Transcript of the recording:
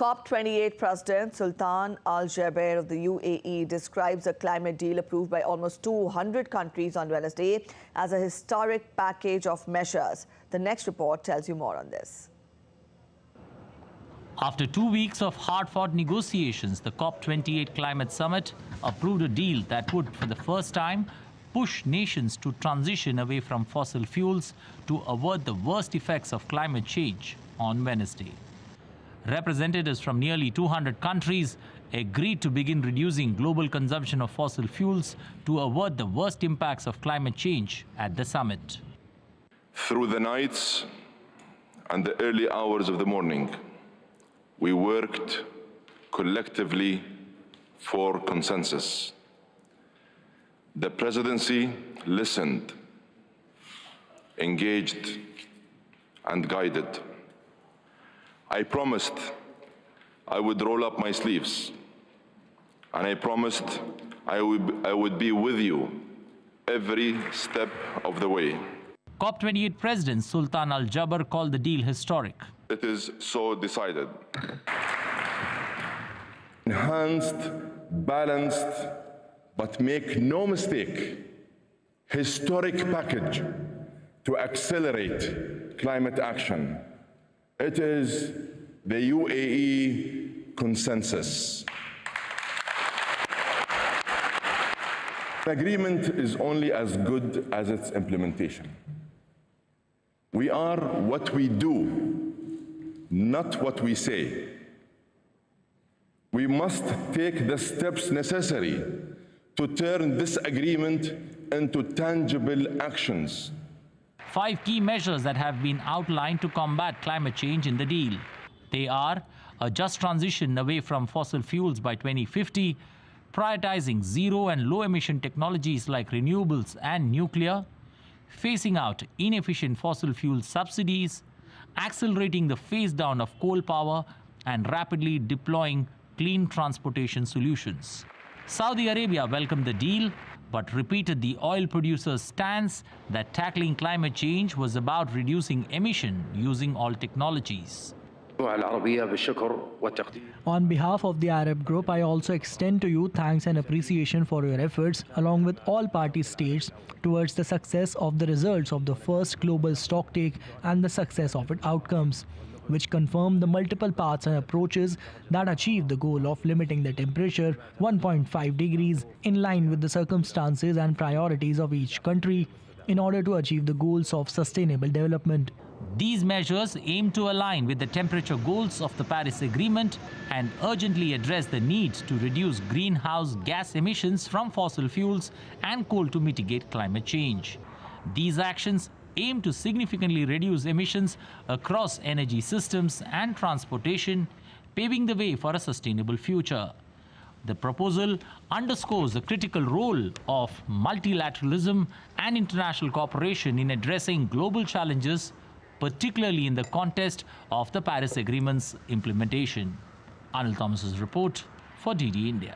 COP28 President Sultan Al Jaber of the UAE describes a climate deal approved by almost 200 countries on Wednesday as a historic package of measures. The next report tells you more on this. After 2 weeks of hard-fought negotiations, the COP28 Climate Summit approved a deal that would, for the first time, push nations to transition away from fossil fuels to avert the worst effects of climate change on Wednesday. Representatives from nearly 200 countries agreed to begin reducing global consumption of fossil fuels to avert the worst impacts of climate change at the summit. Through the nights and the early hours of the morning, we worked collectively for consensus. The presidency listened, engaged, and guided. I promised I would roll up my sleeves, and I promised I would be with you every step of the way. COP28 President Sultan Al Jaber called the deal historic. It is so decided. Enhanced, balanced, but make no mistake, historic package to accelerate climate action. It is the UAE consensus. An agreement is only as good as its implementation. We are what we do, not what we say. We must take the steps necessary to turn this agreement into tangible actions. 5 key measures that have been outlined to combat climate change in the deal. They are a just transition away from fossil fuels by 2050, prioritizing zero and low emission technologies like renewables and nuclear, phasing out inefficient fossil fuel subsidies, accelerating the phase down of coal power, and rapidly deploying clean transportation solutions. Saudi Arabia welcomed the deal, but repeated the oil producers' stance that tackling climate change was about reducing emission using all technologies. On behalf of the Arab group, I also extend to you thanks and appreciation for your efforts, along with all party states, towards the success of the results of the first global stocktake and the success of its outcomes, which confirm the multiple paths and approaches that achieve the goal of limiting the temperature 1.5 degrees in line with the circumstances and priorities of each country in order to achieve the goals of sustainable development. These measures aim to align with the temperature goals of the Paris Agreement and urgently address the need to reduce greenhouse gas emissions from fossil fuels and coal to mitigate climate change. These actions aim to significantly reduce emissions across energy systems and transportation, paving the way for a sustainable future. The proposal underscores the critical role of multilateralism and international cooperation in addressing global challenges, particularly in the context of the Paris Agreement's implementation. Anil Thomas's report for DD India.